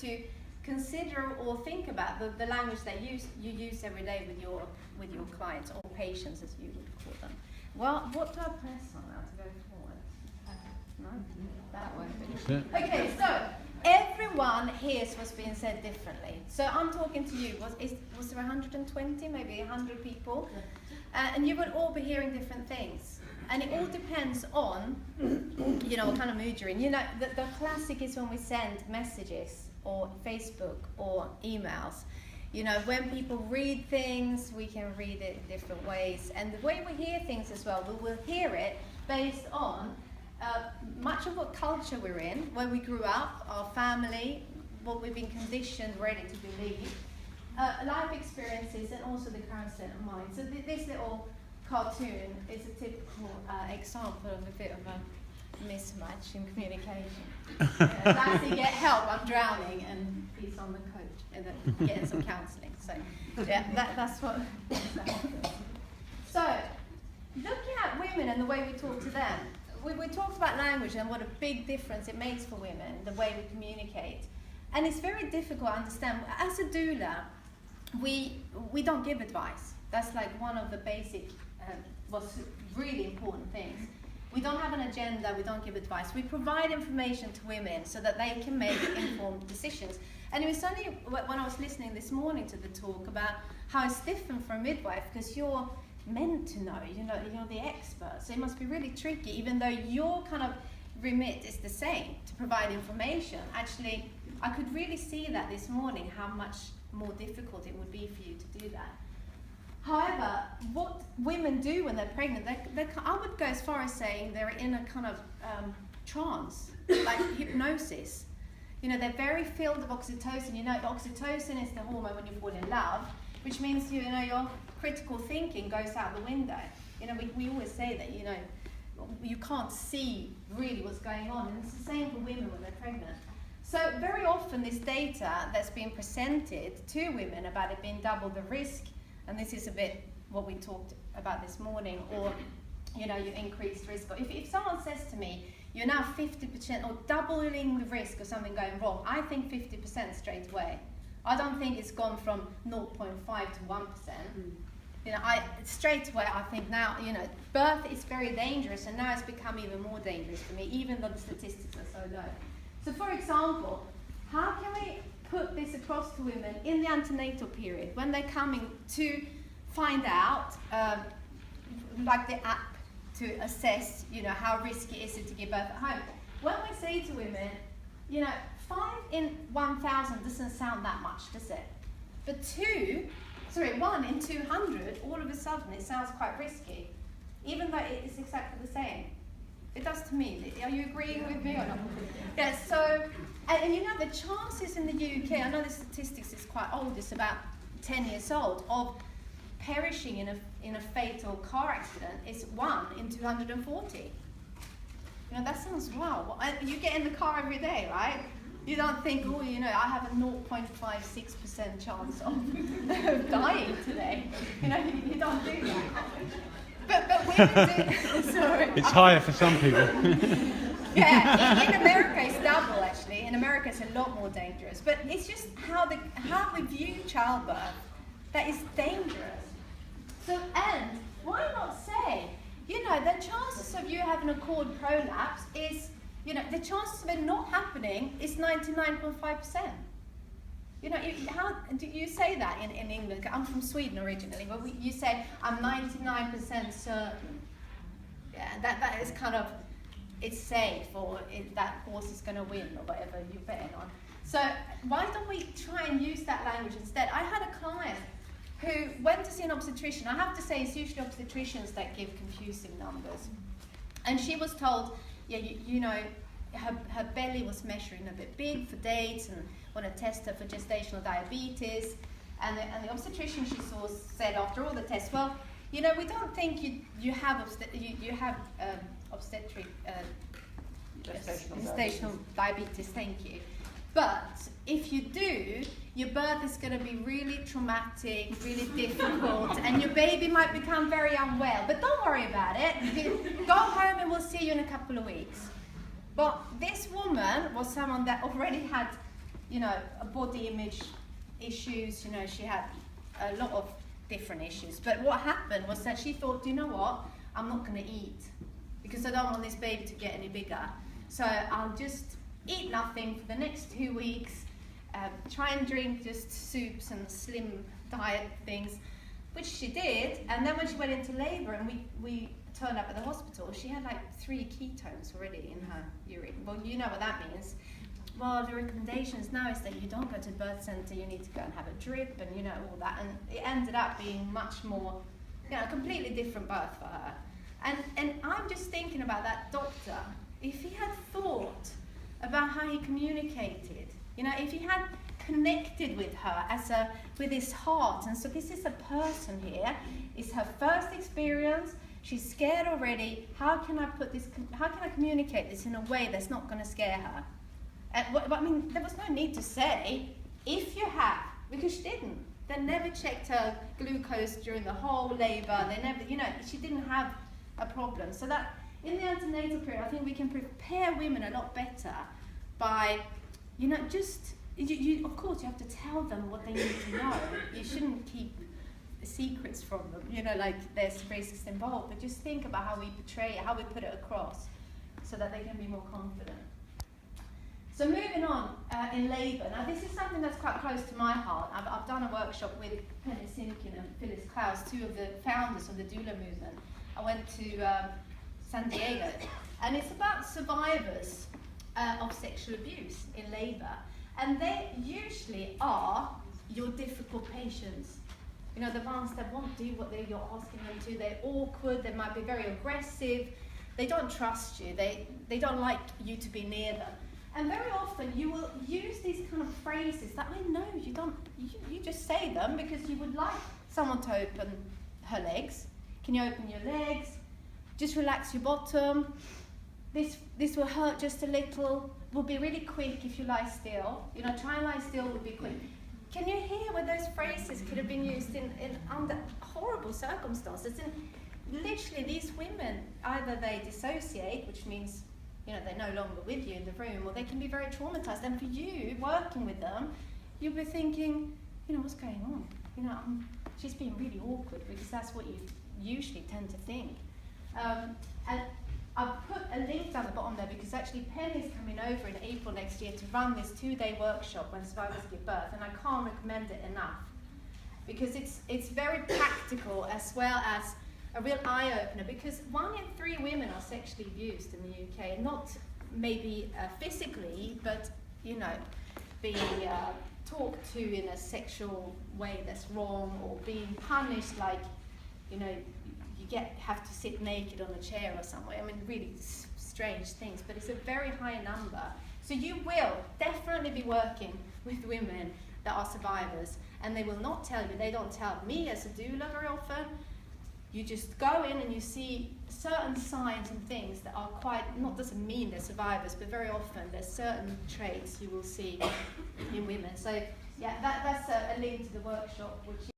to consider or think about the language that you use every day with your clients or patients, as you would call them. Well, what do I press on now to go forward? No, that won't do. Okay, so everyone hears what's being said differently. So I'm talking to you. Was there 120, maybe 100 people? And you would all be hearing different things. And it all depends on, what kind of mood you're in. The classic is when we send messages or Facebook or emails. When people read things, we can read it in different ways. And the way we hear things as well, we will hear it based on much of what culture we're in, where we grew up, our family, what we've been conditioned, ready to believe, life experiences, and also the current state of mind. So this little cartoon is a typical example of a bit of a mismatch in communication. That's to get help, I'm drowning, and he's on the coach, and then getting some counselling. So yeah, that's what happens. So looking at women and the way we talk to them, we talked about language and what a big difference it makes for women, the way we communicate. And it's very difficult to understand. As a doula, we don't give advice. That's like one of the basic, what's really important things. We don't have an agenda, we don't give advice. We provide information to women so that they can make informed decisions. And it was only when I was listening this morning to the talk about how it's different for a midwife, because you're meant to know, you're the expert. So it must be really tricky, even though your kind of remit is the same, to provide information. Actually, I could really see that this morning, how much more difficult it would be for you to do that. However, what women do when they're pregnant, I would go as far as saying they're in a kind of trance, like hypnosis. They're very filled with oxytocin. Oxytocin is the hormone when you fall in love, which means, your critical thinking goes out the window. We always say that, you can't see really what's going on, and it's the same for women when they're pregnant. So very often this data that's being presented to women about it being double the risk, and this is a bit what we talked about this morning, or your increased risk. Or if someone says to me, you're now 50% or doubling the risk of something going wrong, I think 50% straight away. I don't think it's gone from 0.5 to 1%. Straight away I think now, birth is very dangerous, and now it's become even more dangerous for me, even though the statistics are so low. So for example, how can we put this across to women in the antenatal period, when they're coming to find out, like the app to assess, how risky is it to give birth at home? When we say to women, 5 in 1,000 doesn't sound that much, does it? But 1 in 200, all of a sudden it sounds quite risky, even though it is exactly the same. It does to me. Are you agreeing with me or not? Yeah, so, and the chances in the UK, I know the statistics is quite old, it's about 10 years old, of perishing in a fatal car accident is 1 in 240. That sounds wow. You get in the car every day, right? You don't think, I have a 0.56% chance of dying today. You don't do that. But women do. Sorry. It's higher for some people. Yeah, in America it's double actually. In America it's a lot more dangerous. But it's just how we view childbirth that is dangerous. So, and why not say, the chances of you having a cord prolapse is, the chances of it not happening is 99.5%. How do you say that in England? I'm from Sweden originally, but you say, I'm 99% certain. Yeah, that is kind of, it's safe, or that horse is going to win, or whatever you're betting on. So why don't we try and use that language instead? I had a client who went to see an obstetrician. I have to say, it's usually obstetricians that give confusing numbers. And she was told, her belly was measuring a bit big for dates, and want to test her for gestational diabetes. And the obstetrician she saw said after all the tests, well, we don't think you have obstetric gestational diabetes, thank you. But if you do, your birth is going to be really traumatic, really difficult, and your baby might become very unwell. But don't worry about it. Go home and we'll see you in a couple of weeks. But this woman was someone that already had, you know, body image issues. You know, she had a lot of different issues. But what happened was that she thought, you know what, I'm not going to eat because I don't want this baby to get any bigger. So I'll just eat nothing for the next 2 weeks, try and drink just soups and slim diet things, which she did. And then when she went into labour and we turned up at the hospital, she had like 3 ketones already in her urine. Well, you know what that means. Well, the recommendations now is that you don't go to the birth centre, you need to go and have a drip and, you know, all that. And it ended up being much more, you know, a completely different birth for her. And I'm just thinking about that doctor. If he had thought about how he communicated, you know, if he had connected with her with his heart, and so this is a person here, it's her first experience, she's scared already, how can I communicate this in a way that's not going to scare her? I mean, there was no need to say, if you have, because she didn't. They never checked her glucose during the whole labour, they never, you know, she didn't have a problem. So that, in the antenatal period, I think we can prepare women a lot better by, you know, just, of course you have to tell them what they need to know. You shouldn't keep secrets from them, you know, like there's risks involved, but just think about how we portray it, how we put it across, so that they can be more confident. So moving on, in labour. Now this is something that's quite close to my heart. I've done a workshop with Penny Sinkin and Phyllis Klaus, 2 of the founders of the doula movement. I went to San Diego, and it's about survivors of sexual abuse in labour. And they usually are your difficult patients. You know, the ones that won't do what you're asking them to. They're awkward, they might be very aggressive, they don't trust you, they don't like you to be near them. And very often you will use these kind of phrases that I know you don't, you just say them because you would like someone to open her legs. Can you open your legs? Just relax your bottom. This will hurt just a little. Will be really quick if you lie still. You know, try and lie still will be quick. Can you hear where those phrases could have been used in under horrible circumstances? And literally these women, either they dissociate, which means, you know, they're no longer with you in the room, or they can be very traumatized. And for you, working with them, you'll be thinking, you know, what's going on? You know, she's being really awkward, because that's what you usually tend to think. And I've put a link down the bottom there because actually Penny's coming over in April next year to run this 2-day workshop when survivors give birth, and I can't recommend it enough because it's very practical as well as a real eye-opener, because 1 in 3 women are sexually abused in the UK, not maybe physically, but, you know, being talked to in a sexual way that's wrong, or being punished, like, you know, you have to sit naked on a chair or somewhere. I mean, really strange things, but it's a very high number. So you will definitely be working with women that are survivors, and they will not tell you, they don't tell me as a doula very often. You just go in and you see certain signs and things that are quite, doesn't mean they're survivors, but very often there's certain traits you will see in women. So yeah, that's a link to the workshop, which